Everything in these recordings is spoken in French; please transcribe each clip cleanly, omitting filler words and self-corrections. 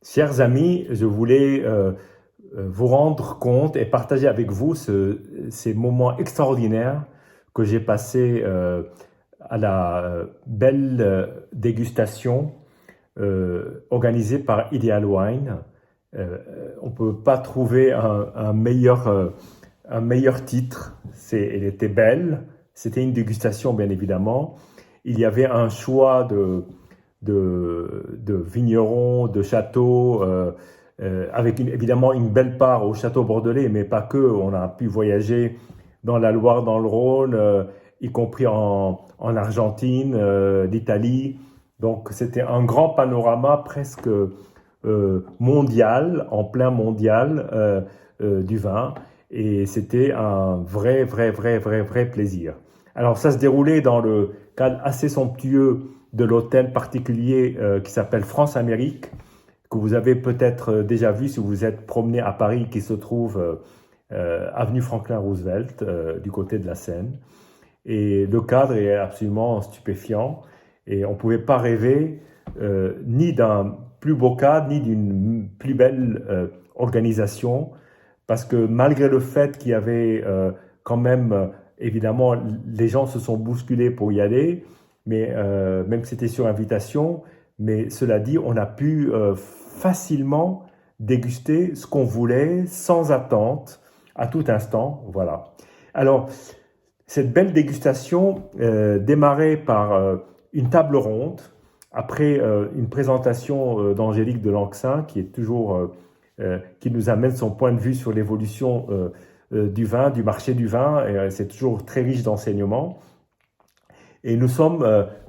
Chers amis, je voulais vous rendre compte et partager avec vous ces moments extraordinaires que j'ai passés à la belle dégustation organisée par Ideal Wine. On ne peut pas trouver un meilleur titre. Elle était belle, c'était une dégustation bien évidemment. Il y avait un choix de vignerons, de châteaux, avec évidemment une belle part au château bordelais, mais pas que. On a pu voyager dans la Loire, dans le Rhône, y compris en Argentine, l'Italie. Donc c'était un grand panorama presque mondial, en plein mondial du vin. Et c'était un vrai plaisir. Alors ça se déroulait dans le cadre assez somptueux de l'hôtel particulier qui s'appelle France Amérique, que vous avez peut-être déjà vu si vous êtes promené à Paris, qui se trouve avenue Franklin Roosevelt, du côté de la Seine. Et le cadre est absolument stupéfiant. Et on ne pouvait pas rêver ni d'un plus beau cadre, ni d'une plus belle organisation, parce que malgré le fait qu'il y avait quand même, évidemment, les gens se sont bousculés pour y aller, mais même si c'était sur invitation, mais cela dit, on a pu facilement déguster ce qu'on voulait, sans attente, à tout instant, voilà. Alors, cette belle dégustation démarrait par une table ronde, après une présentation d'Angélique de Lanxin, qui est toujours qui nous amène son point de vue sur l'évolution du vin, du marché du vin. C'est toujours très riche d'enseignements. Et nous sommes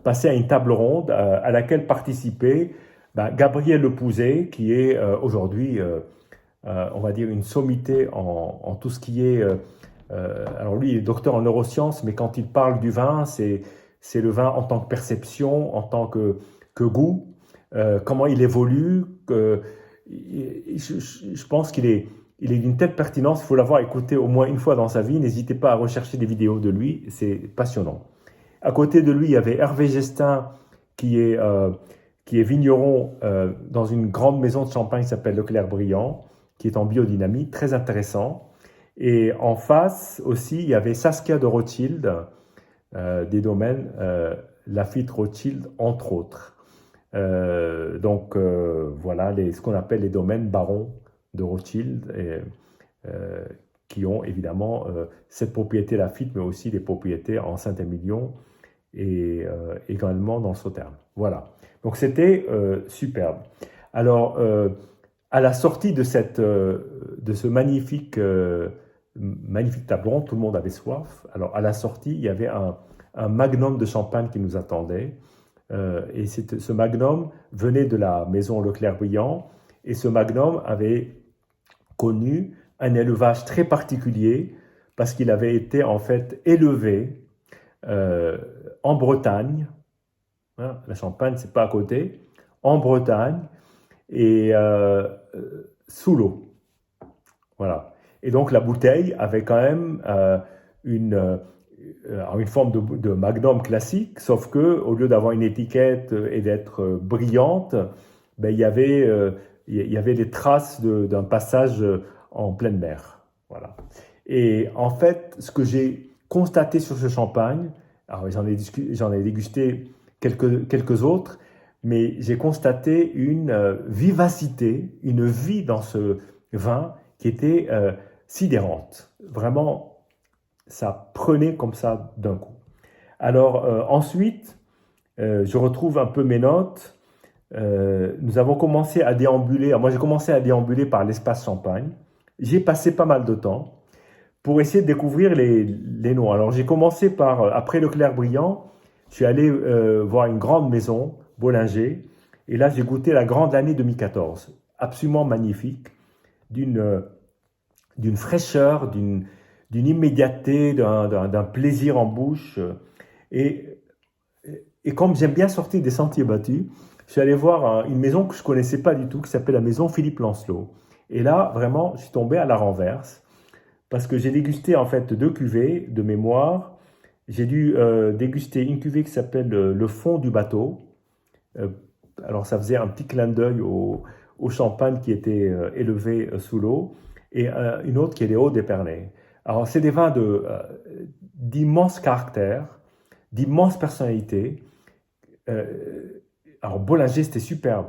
passés à une table ronde à laquelle participaient Gabriel Lepouzet, qui est aujourd'hui, on va dire, une sommité en tout ce qui est... alors lui, il est docteur en neurosciences, mais quand il parle du vin, c'est le vin en tant que perception, en tant que goût, comment il évolue. Je pense qu'il est d'une telle pertinence, il faut l'avoir écouté au moins une fois dans sa vie. N'hésitez pas à rechercher des vidéos de lui, c'est passionnant. À côté de lui, il y avait Hervé Gestin, qui est vigneron dans une grande maison de champagne qui s'appelle Leclerc Briand, qui est en biodynamie, très intéressant. Et en face aussi, il y avait Saskia de Rothschild, des domaines Lafite Rothschild, entre autres. Voilà ce qu'on appelle les domaines barons de Rothschild, qui ont évidemment cette propriété Lafite, mais aussi des propriétés en Saint-Émilion et également dans le Sauternes. Voilà. Donc c'était superbe. Alors, à la sortie de ce magnifique table ronde, tout le monde avait soif. Alors, à la sortie, il y avait un magnum de champagne qui nous attendait. Et ce magnum venait de la maison Leclerc-Briand. Et ce magnum avait connu un élevage très particulier parce qu'il avait été en fait élevé en Bretagne. Hein, la Champagne, c'est pas à côté. En Bretagne et sous l'eau. Voilà. Et donc la bouteille avait quand même une forme de magnum classique, sauf que au lieu d'avoir une étiquette et d'être brillante, ben, il y avait des traces d'un passage en pleine mer. Voilà. Et en fait, ce que j'ai constaté sur ce champagne, alors j'en ai dégusté quelques autres, mais j'ai constaté une vivacité, une vie dans ce vin qui était sidérante. Vraiment, ça prenait comme ça d'un coup. Alors ensuite, je retrouve un peu mes notes. Nous avons commencé à déambuler. Alors, moi, j'ai commencé à déambuler par l'espace Champagne. J'ai passé pas mal de temps pour essayer de découvrir les noms. Alors, j'ai commencé par, après Leclerc Briand, je suis allé voir une grande maison, Bollinger, et là, j'ai goûté la Grande Année 2014. Absolument magnifique, d'une fraîcheur, d'une immédiateté, d'un plaisir en bouche. Et, et comme j'aime bien sortir des sentiers battus, je suis allé voir une maison que je ne connaissais pas du tout, qui s'appelle la maison Philippe Lancelot. Et là, vraiment, je suis tombé à la renverse, parce que j'ai dégusté en fait 2 cuvées de mémoire. J'ai dû déguster une cuvée qui s'appelle le fond du bateau. Alors ça faisait un petit clin d'œil au champagne qui étaient élevés sous l'eau, et une autre qui est les Hauts d'Épernay. Alors, c'est des vins d'immense caractère, d'immense personnalité. Alors, Bollinger, c'était superbe.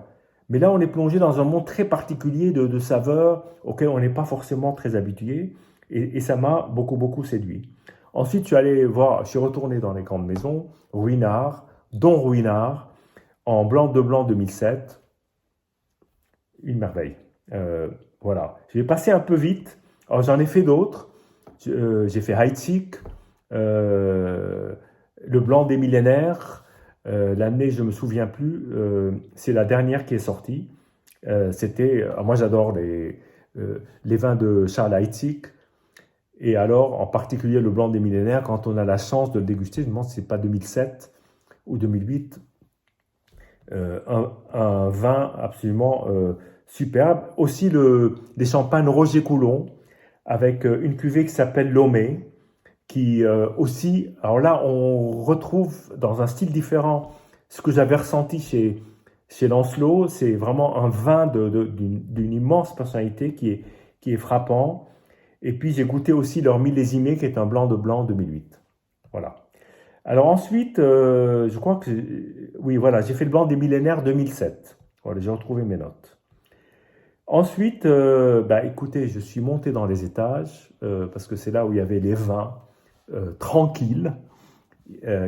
Mais là, on est plongé dans un monde très particulier de saveurs auxquelles on n'est pas forcément très habitué. Et ça m'a beaucoup séduit. Ensuite, je suis retourné dans les grandes maisons, Ruinart, dont Ruinart, en blanc de blanc 2007. Une merveille. Voilà. Je vais passer un peu vite. Alors, j'en ai fait d'autres. J'ai fait Heidsieck, le blanc des millénaires. L'année, je ne me souviens plus. C'est la dernière qui est sortie. Moi, j'adore les vins de Charles Heidsieck. Et alors, en particulier le blanc des millénaires, quand on a la chance de le déguster, je me demande si ce n'est pas 2007 ou 2008, un vin absolument superbe. Aussi des champagnes Roger Coulon, avec une cuvée qui s'appelle Lomé, qui aussi, alors là, on retrouve dans un style différent ce que j'avais ressenti chez Lancelot. C'est vraiment un vin d'une immense personnalité qui est frappant. Et puis j'ai goûté aussi leur millésimé qui est un blanc de blanc 2008. Voilà. Alors ensuite, je crois que... Oui, voilà, j'ai fait le blanc des millénaires 2007. Voilà, j'ai retrouvé mes notes. Ensuite, écoutez, je suis monté dans les étages parce que c'est là où il y avait les vins tranquilles,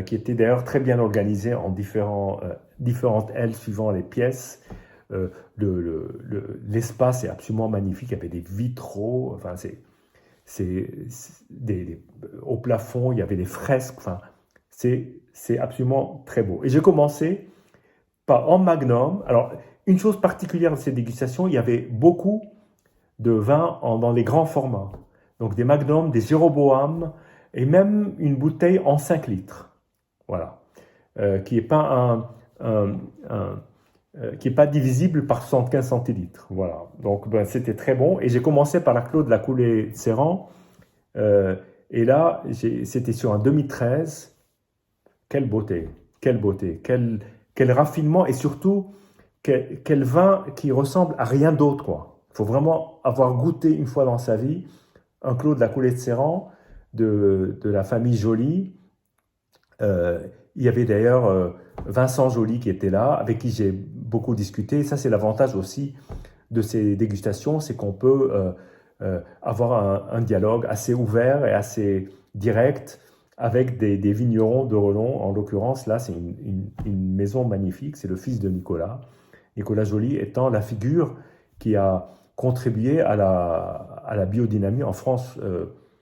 qui étaient d'ailleurs très bien organisés en différentes ailes suivant les pièces. L'espace est absolument magnifique, il y avait des vitraux, enfin au plafond, il y avait des fresques, enfin, c'est absolument très beau. Et j'ai commencé en magnum. Alors, une chose particulière de ces dégustations, il y avait beaucoup de vins dans les grands formats. Donc des magnums, des Jéroboam, et même une bouteille en 5 litres. Voilà. Qui n'est pas qui n'est pas divisible par 75 centilitres. Voilà. Donc, c'était très bon. Et j'ai commencé par la Clos de la Coulée de Serran. Et là, c'était sur un 2013. Quelle beauté, quelle beauté, quel raffinement et surtout, quel vin qui ressemble à rien d'autre, quoi. Il faut vraiment avoir goûté une fois dans sa vie un Clos de la Coulée de Serran de la famille Joly. Il y avait d'ailleurs Vincent Joly qui était là, avec qui j'ai beaucoup discuté. Ça, c'est l'avantage aussi de ces dégustations, c'est qu'on peut avoir un dialogue assez ouvert et assez direct avec des vignerons de renom. En l'occurrence, là, c'est une maison magnifique, c'est le fils de Nicolas. Nicolas Joly étant la figure qui a contribué à la biodynamie en France,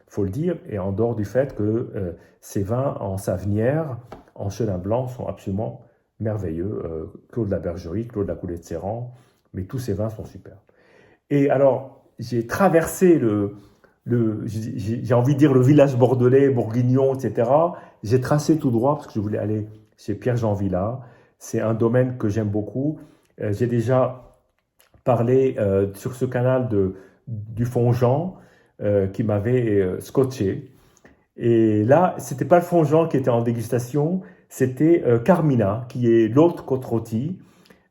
faut le dire, et en dehors du fait que ces vins en Savenière, en Chenin Blanc, sont absolument merveilleux. Clos de la Bergerie, Clos de la Coulée de Serran, mais tous ces vins sont superbes. Et alors, j'ai traversé j'ai envie de dire le village bordelais, bourguignon, etc. J'ai tracé tout droit parce que je voulais aller chez Pierre-Jean Villa. C'est un domaine que j'aime beaucoup. J'ai déjà parlé sur ce canal du Fond-Jean qui m'avait scotché. Et là, c'était pas le Fond-Jean qui était en dégustation, c'était Carmina, qui est l'autre côte rôtie,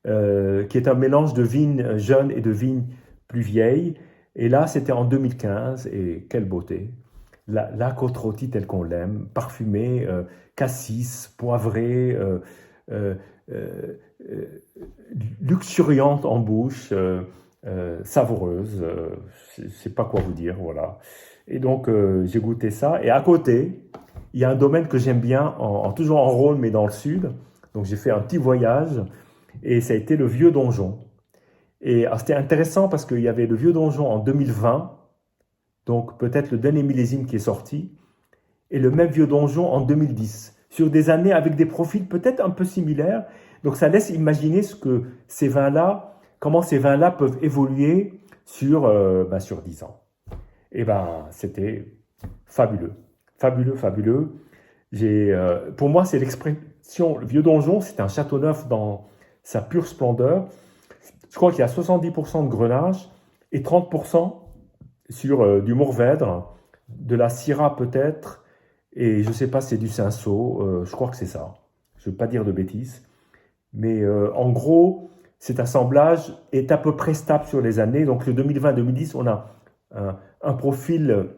qui est un mélange de vignes jeunes et de vignes plus vieilles. Et là, c'était en 2015, et quelle beauté. La côte rôtie telle qu'on l'aime, parfumée, cassis, poivrée, luxuriante en bouche, savoureuse, je ne sais pas quoi vous dire, voilà. Et donc, j'ai goûté ça. Et à côté, il y a un domaine que j'aime bien, toujours en Rhône, mais dans le sud. Donc, j'ai fait un petit voyage, et ça a été le Vieux Donjon. Et c'était intéressant parce qu'il y avait le Vieux Donjon en 2020, donc peut-être le dernier millésime qui est sorti, et le même Vieux Donjon en 2010, sur des années avec des profils peut-être un peu similaires. Donc ça laisse imaginer comment ces vins-là peuvent évoluer sur 10 ans. Et c'était fabuleux, fabuleux, fabuleux. Pour moi, c'est l'expression, le Vieux Donjon, c'est un château neuf dans sa pure splendeur. Je crois qu'il y a 70% de Grenache et 30% sur du Mourvèdre, de la Syrah peut-être, et je ne sais pas si c'est du Cinsault, je crois que c'est ça. Je ne veux pas dire de bêtises. Mais en gros, cet assemblage est à peu près stable sur les années. Donc le 2020-2010, on a un profil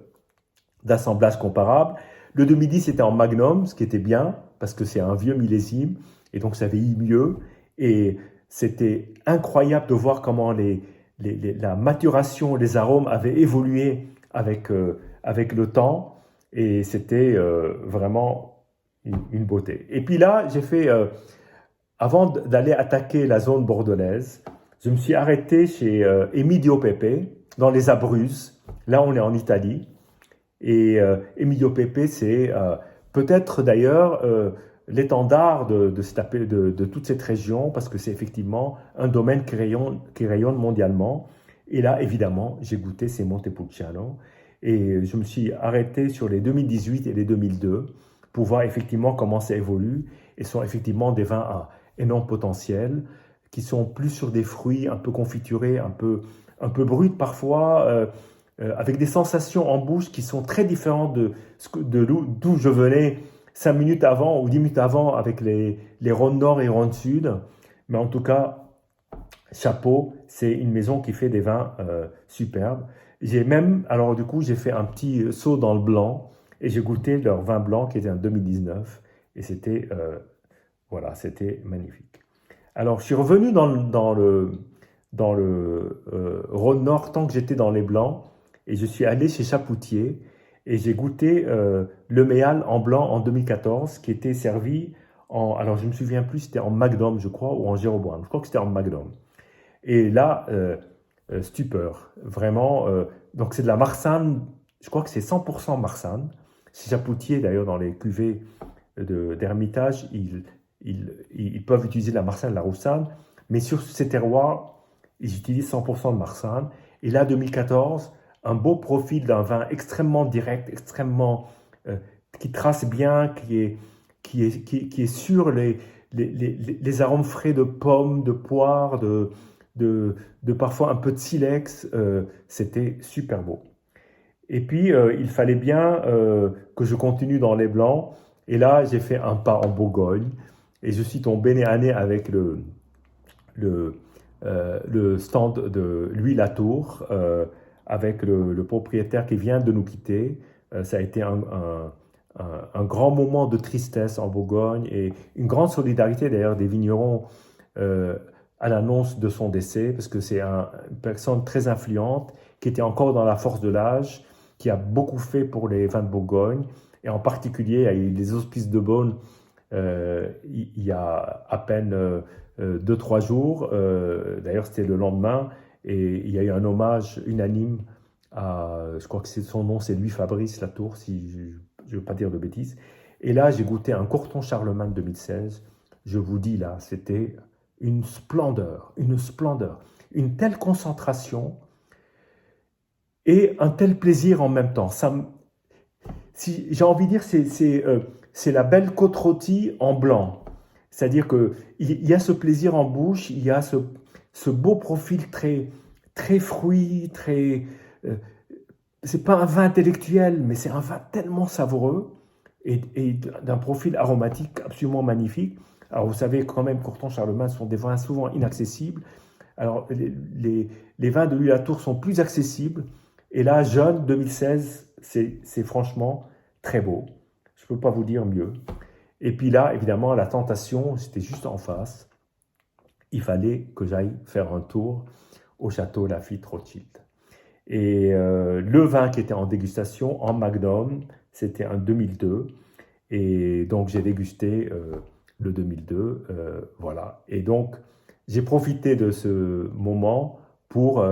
d'assemblage comparable. Le 2010 était en Magnum, ce qui était bien, parce que c'est un vieux millésime, et donc ça vieillit mieux. Et c'était incroyable de voir comment la maturation, les arômes avaient évolué avec le temps, et c'était vraiment une beauté. Et puis là, j'ai fait, avant d'aller attaquer la zone bordelaise, je me suis arrêté chez Emilio Pepe, dans les Abruzzes. Là, on est en Italie. Et Emilio Pepe, c'est peut-être d'ailleurs l'étendard de toute cette région, parce que c'est effectivement un domaine qui rayonne mondialement. Et là, évidemment, j'ai goûté ces Montepulciano. Et je me suis arrêté sur les 2018 et les 2002 pour voir effectivement comment ça évolue. Et ce sont effectivement des vins à énorme potentiel, qui sont plus sur des fruits un peu confiturés, un peu bruts parfois, avec des sensations en bouche qui sont très différentes d'où je venais 5 minutes avant ou 10 minutes avant avec les Rhône Nord et Rhône Sud. Mais en tout cas, chapeau, c'est une maison qui fait des vins superbes. Alors du coup, j'ai fait un petit saut dans le blanc et j'ai goûté leur vin blanc qui était en 2019 et c'était magnifique. Alors, je suis revenu dans le Rhône Nord tant que j'étais dans les blancs et je suis allé chez Chapoutier et j'ai goûté le Méal en blanc en 2014 qui était servi alors je ne me souviens plus si c'était en Magnum je crois ou en Jéroboam, je crois que c'était en Magnum. Et là, stupeur, vraiment, donc c'est de la Marsanne, je crois que c'est 100% Marsanne. Chez Chapoutier d'ailleurs dans les cuvées d'Hermitage, ils peuvent utiliser de la Marsanne, de la Roussanne, mais sur ces terroirs, ils utilisent 100% de Marsanne. Et là, 2014, un beau profil d'un vin extrêmement direct, qui trace bien, qui est sur les arômes frais de pommes, de poires, de parfois un peu de silex. C'était super beau. Et puis, il fallait bien que je continue dans les blancs. Et là, j'ai fait un pas en Bourgogne. Et je suis tombé nez à nez avec le stand de Louis Latour, avec le propriétaire qui vient de nous quitter. Ça a été un grand moment de tristesse en Bourgogne et une grande solidarité d'ailleurs des vignerons à l'annonce de son décès, parce que c'est une personne très influente qui était encore dans la force de l'âge, qui a beaucoup fait pour les vins de Bourgogne, et en particulier à les Hospices de Beaune il y a à peine 2-3 jours. D'ailleurs, c'était le lendemain, et il y a eu un hommage unanime je crois que son nom, c'est Louis Fabrice Latour, si je ne veux pas dire de bêtises. Et là, j'ai goûté un Courton Charlemagne 2016. Je vous dis là, c'était une splendeur, une telle concentration et un tel plaisir en même temps. J'ai envie de dire, c'est la belle côte rôtie en blanc. C'est-à-dire qu'il y a ce plaisir en bouche, il y a ce beau profil très, très fruit, très... c'est pas un vin intellectuel, mais c'est un vin tellement savoureux et d'un profil aromatique absolument magnifique. Alors vous savez quand même, Courton Charlemagne sont des vins souvent inaccessibles. Alors les vins de Louis Latour sont plus accessibles. Et là, Jeune 2016, c'est franchement très beau. Je ne peux pas vous dire mieux. Et puis là, évidemment, la tentation, c'était juste en face. Il fallait que j'aille faire un tour au château Lafite Rothschild. Et le vin qui était en dégustation, en Magnum, c'était un 2002. Et donc, j'ai dégusté le 2002. Voilà. Et donc, j'ai profité de ce moment pour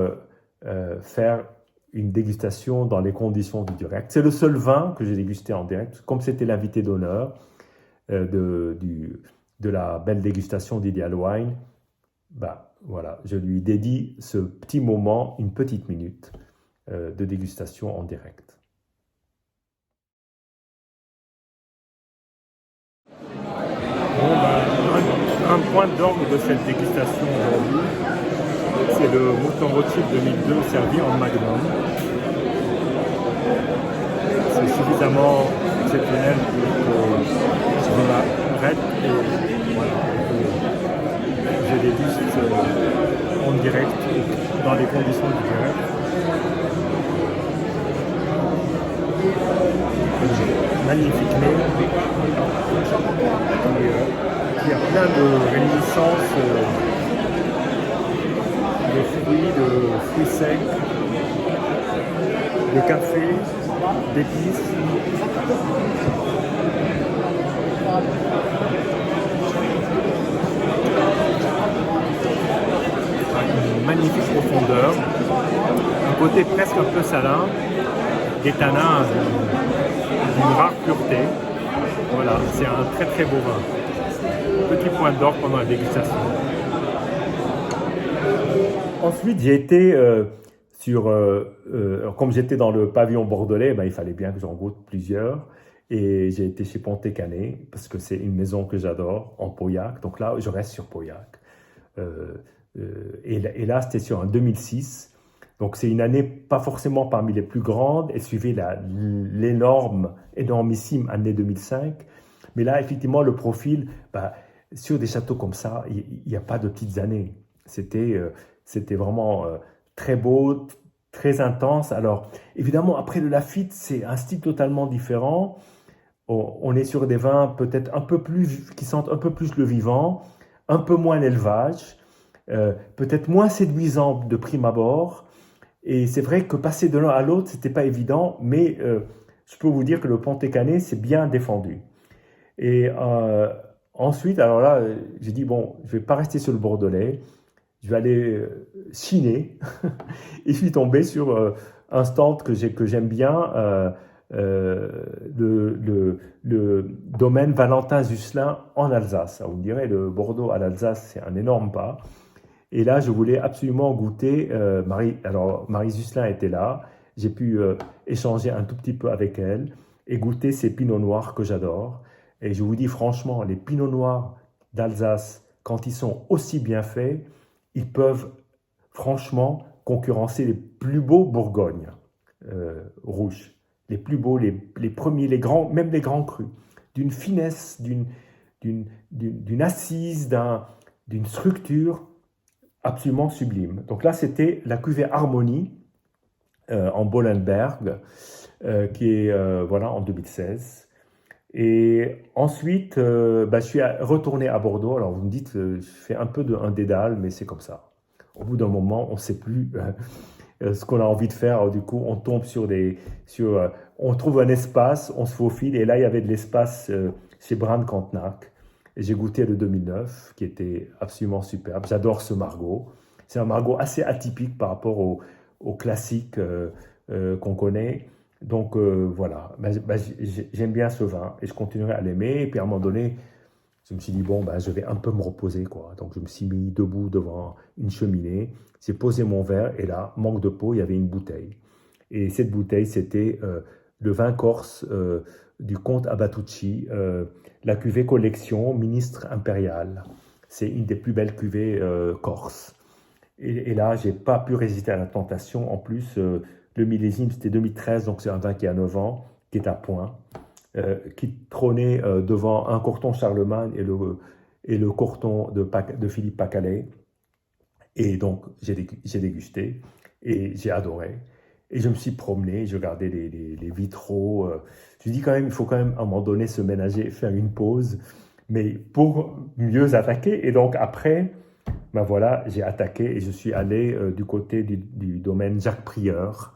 faire une dégustation dans les conditions du direct. C'est le seul vin que j'ai dégusté en direct, comme c'était l'invité d'honneur de la belle dégustation d'Ideal Wine. Voilà, je lui dédie ce petit moment, une petite minute de dégustation en direct. Un point d'orgue de cette dégustation aujourd'hui, c'est le Mouton Rothschild 2002 servi en Magnum. C'est suffisamment exceptionnel pour que je m'arrête et voilà, je déguste en direct, dans les conditions du direct. Magnifique nez qui a plein de réminiscences de fruits secs, de café, d'épices. Une magnifique profondeur, un côté presque un peu salin, des tanins d'une rare pureté. Voilà, c'est un très très beau vin. Petit point d'or pendant la dégustation. Ensuite, j'ai été comme j'étais dans le pavillon bordelais, il fallait bien que j'en goûte plusieurs. Et j'ai été chez Pontet-Canet, parce que c'est une maison que j'adore, en Pauillac. Donc là, je reste sur Pauillac. Et là, c'était sur un 2006. Donc c'est une année pas forcément parmi les plus grandes. Elle suivait énormissime année 2005. Mais là, effectivement, le profil, sur des châteaux comme ça, il n'y a pas de petites années. C'était vraiment très beau, très intense. Alors, évidemment, après le Lafite, c'est un style totalement différent. On est sur des vins peut-être qui sentent un peu plus le vivant, un peu moins l'élevage, peut-être moins séduisant de prime abord. Et c'est vrai que passer de l'un à l'autre, c'était pas évident, mais je peux vous dire que le Pontet-Canet s'est bien défendu. Et ensuite, alors là, j'ai dit, bon, je vais pas rester sur le Bordelais, je vais aller chiner. Et je suis tombé sur un stand que j'aime bien, le domaine Valentin Zuslin en Alsace. Alors, vous me direz, le Bordeaux à l'Alsace, c'est un énorme pas. Et là, je voulais absolument goûter. Marie Zuslin était là. J'ai pu échanger un tout petit peu avec elle et goûter ces pinots noirs que j'adore. Et je vous dis franchement, les pinots noirs d'Alsace, quand ils sont aussi bien faits, ils peuvent franchement concurrencer les plus beaux Bourgognes rouges. Les plus beaux, les premiers, les grands, même les grands crus. D'une finesse, d'une assise, d'une structure absolument sublime. Donc là, c'était la cuvée Harmonie en Bollenberg, qui est en 2016. Et ensuite, je suis retourné à Bordeaux. Alors vous me dites, je fais un peu un dédale, mais c'est comme ça. Au bout d'un moment, on ne sait plus ce qu'on a envie de faire. Alors, du coup, on tombe on trouve un espace, on se faufile. Et là, il y avait de l'espace chez Brand Cantenac. Et j'ai goûté le 2009, qui était absolument superbe. J'adore ce Margaux. C'est un Margaux assez atypique par rapport au classique qu'on connaît. Donc voilà, j'aime bien ce vin et je continuerai à l'aimer. Et puis à un moment donné, je me suis dit, bon, je vais un peu me reposer, quoi. Donc je me suis mis debout devant une cheminée, j'ai posé mon verre et là, manque de peau, il y avait une bouteille. Et cette bouteille, c'était le vin corse du comte Abatucci, la cuvée collection Ministre Impérial. C'est une des plus belles cuvées corse. Et là, je n'ai pas pu résister à la tentation. En plus, le millésime, c'était 2013, donc c'est un vin qui a 9 ans, qui est à point, qui trônait devant un Corton Charlemagne et le Corton de Philippe Pacalet. Et donc, j'ai dégusté et j'ai adoré. Et je me suis promené, je regardais les vitraux. Je me dis quand même, il faut quand même à un moment donné se ménager, faire une pause, mais pour mieux attaquer. Et donc après, voilà, j'ai attaqué et je suis allé du côté du domaine Jacques Prieur,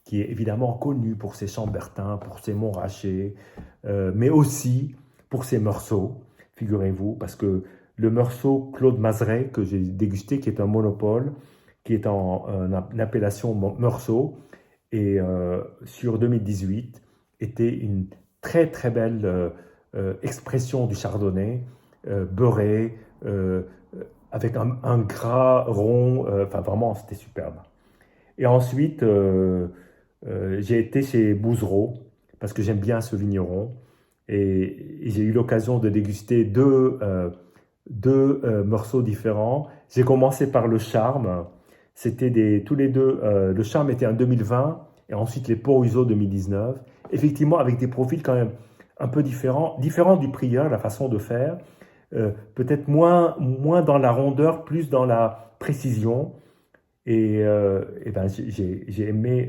qui est évidemment connu pour ses chambertins, pour ses Montrachet, mais aussi pour ses meursault, figurez-vous, parce que le meursault Claude Mazeret que j'ai dégusté, qui est un monopole, qui est en appellation meursault, et sur 2018, était une très très belle expression du chardonnay, beurré, avec un gras rond, vraiment c'était superbe. Et ensuite, j'ai été chez Bouzereau, parce que j'aime bien ce vigneron, et j'ai eu l'occasion de déguster deux morceaux différents. J'ai commencé par le Charme, c'était tous les deux, le Charme était en 2020, et ensuite les Port-Huzeau 2019, effectivement avec des profils quand même un peu différents du Prieur, la façon de faire, peut-être moins dans la rondeur, plus dans la précision. Et ben, j'ai aimé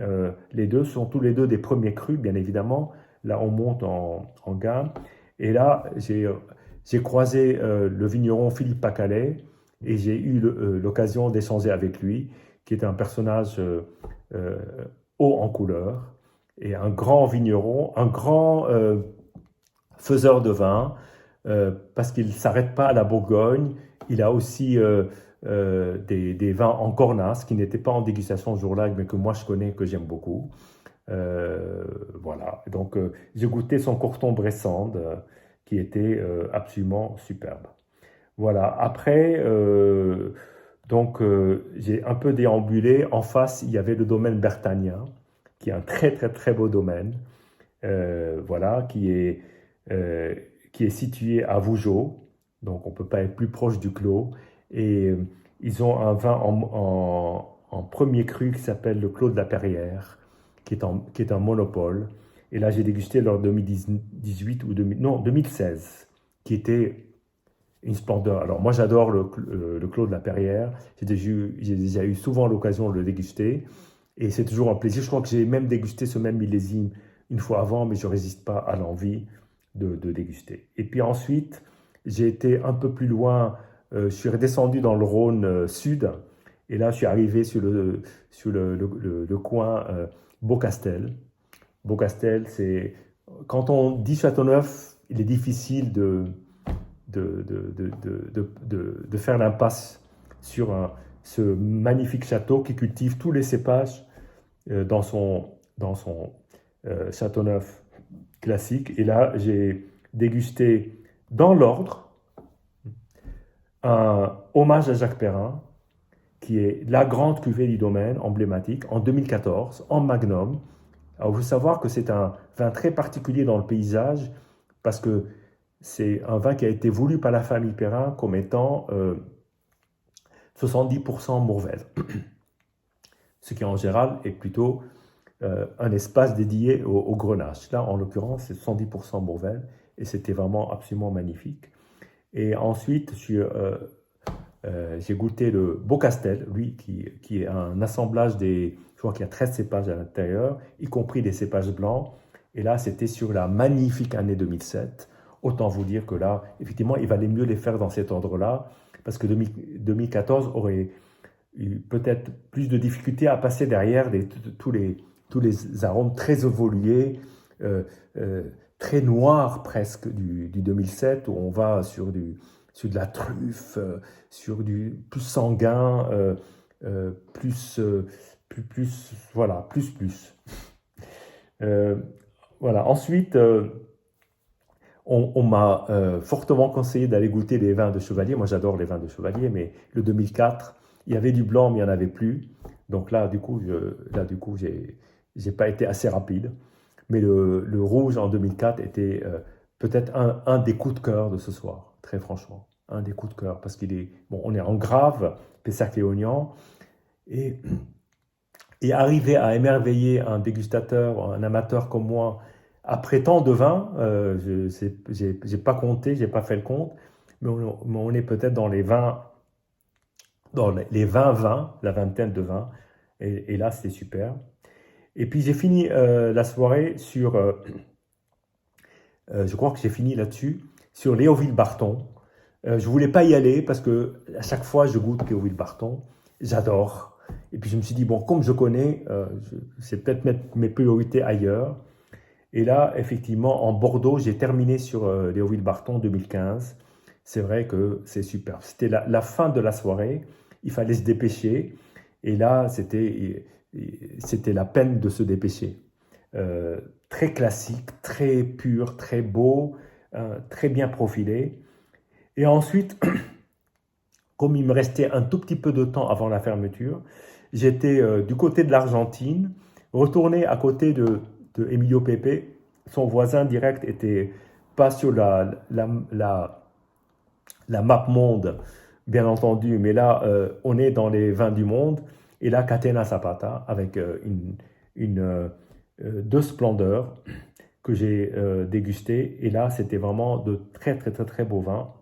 les deux. Ce sont tous les deux des premiers crus, bien évidemment. Là, on monte en gamme. Et là, j'ai croisé le vigneron Philippe Pacalet et j'ai eu l'occasion d'échanger avec lui, qui est un personnage euh, haut en couleur et un grand vigneron, un grand faiseur de vin, parce qu'il ne s'arrête pas à la Bourgogne. Il a aussi des vins en Cornas qui n'étaient pas en dégustation ce jour-là, mais que moi je connais, que j'aime beaucoup. Voilà, donc j'ai goûté son Corton-Bressande qui était absolument superbe. Voilà, après, j'ai un peu déambulé. En face, il y avait le domaine Bertagnin, qui est un très très très beau domaine, voilà, euh, qui est situé à Vougeot, donc on ne peut pas être plus proche du Clos. Et ils ont un vin en premier cru qui s'appelle le Clos de la Perrière, qui est un monopole. Et là, j'ai dégusté leur 2018 ou 2016, qui était une splendeur. Alors moi, j'adore le Clos de la Perrière. J'ai déjà eu souvent l'occasion de le déguster. Et c'est toujours un plaisir. Je crois que j'ai même dégusté ce même millésime une fois avant, mais je ne résiste pas à l'envie de déguster. Et puis ensuite, j'ai été un peu plus loin. Je suis redescendu dans le Rhône sud. Et là, je suis arrivé sur le coin Beaucastel. Beaucastel, c'est... Quand on dit Châteauneuf, il est difficile de faire l'impasse sur ce magnifique château qui cultive tous les cépages dans son Châteauneuf classique. Et là, j'ai dégusté dans l'ordre un hommage à Jacques Perrin, qui est la grande cuvée du domaine emblématique, en 2014, en Magnum. Alors, il faut savoir que c'est un vin très particulier dans le paysage, parce que c'est un vin qui a été voulu par la famille Perrin comme étant 70% Mourvèdre, ce qui en général est plutôt un espace dédié au Grenache. Là, en l'occurrence, c'est 70% Mourvèdre, et c'était vraiment absolument magnifique. Et ensuite, j'ai goûté le Beaucastel, lui, qui est un assemblage je crois qu'il y a 13 cépages à l'intérieur, y compris des cépages blancs. Et là, c'était sur la magnifique année 2007. Autant vous dire que là, effectivement, il valait mieux les faire dans cet ordre-là, parce que 2014 aurait eu peut-être plus de difficultés à passer derrière tous les arômes très évolués, euh, euh, très noirs presque du 2007, où on va sur de la truffe, sur du plus sanguin, voilà, plus. Euh, voilà. Ensuite, on m'a fortement conseillé d'aller goûter les vins de Chevalier. Moi, j'adore les vins de Chevalier, mais le 2004, il y avait du blanc, mais il n'y en avait plus. Donc là, du coup, j'ai pas été assez rapide. Mais le rouge en 2004 était peut-être un des coups de cœur de ce soir, très franchement. Un des coups de cœur, parce qu'il est... Bon, on est en grave, Pessac-Léognan, et, et arriver à émerveiller un dégustateur, un amateur comme moi, après tant de vins, j'ai pas compté, j'ai pas fait le compte, mais on est peut-être dans les 20, dans les 20, la vingtaine de vins, et là, c'est super. Et puis j'ai fini la soirée sur... je crois que j'ai fini là-dessus, sur Léoville-Barton. Je voulais pas y aller parce que à chaque fois je goûte Léoville-Barton, j'adore. Et puis je me suis dit, bon, comme je connais, c'est peut-être mettre mes priorités ailleurs. Et là, effectivement, en Bordeaux, j'ai terminé sur Léoville-Barton 2015. C'est vrai que c'est super. C'était la fin de la soirée, il fallait se dépêcher. Et là, c'était la peine de se dépêcher. Très classique, très pur, très beau, très bien profilé. Et ensuite, comme il me restait un tout petit peu de temps avant la fermeture, j'étais du côté de l'Argentine, retourné à côté de Emilio Pepe. Son voisin direct était pas sur la map monde, bien entendu, mais là, on est dans les vins du monde. Et là, Catena Zapata, avec deux splendeurs que j'ai dégusté. Et là, c'était vraiment de très, très, très, très beaux vins.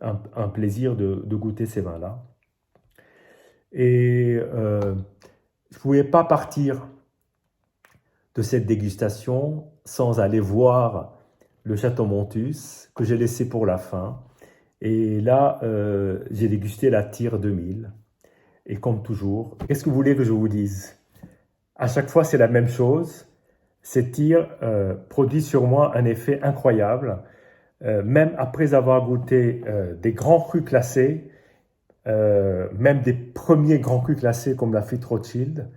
un plaisir de goûter ces vins-là. Et je ne pouvais pas partir de cette dégustation sans aller voir le Château Montus, que j'ai laissé pour la fin. Et là, j'ai dégusté la Tire 2000. Et comme toujours, qu'est-ce que vous voulez que je vous dise? À chaque fois, c'est la même chose. Ces tirs produisent sur moi un effet incroyable. Même après avoir goûté des grands crus classés, même des premiers grands crus classés comme la Lafite Rothschild,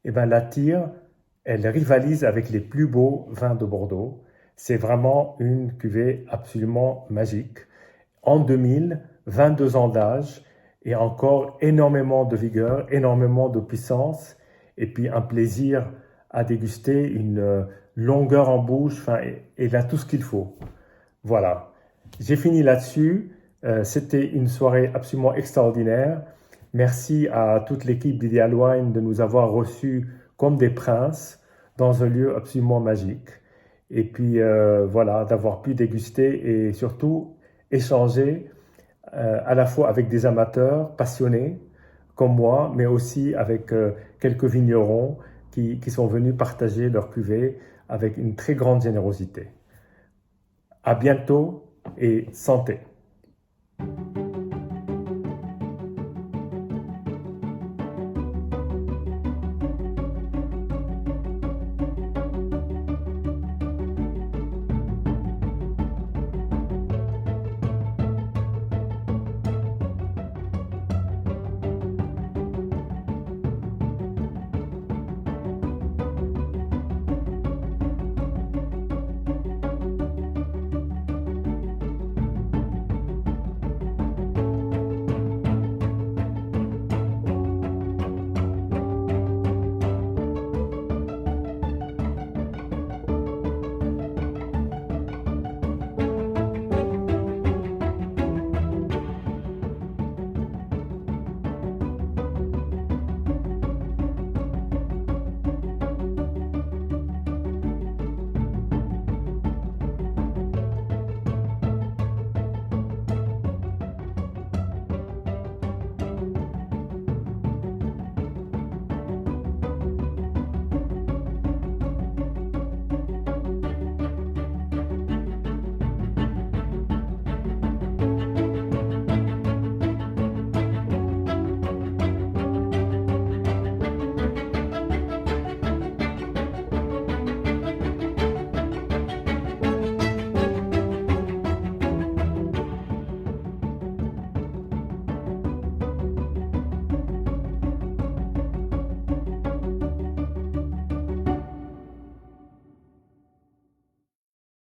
et ben la Tire, elle rivalise avec les plus beaux vins de Bordeaux. C'est vraiment une cuvée absolument magique. En 2000, 22 ans d'âge et encore énormément de vigueur, énormément de puissance et puis un plaisir à déguster, une longueur en bouche, enfin, et là tout ce qu'il faut. Voilà, j'ai fini là-dessus. C'était une soirée absolument extraordinaire. Merci à toute l'équipe d'Ideal Wine de nous avoir reçus comme des princes dans un lieu absolument magique. Et puis voilà, d'avoir pu déguster et surtout échanger à la fois avec des amateurs passionnés comme moi, mais aussi avec quelques vignerons qui sont venus partager leur cuvée avec une très grande générosité. À bientôt et santé!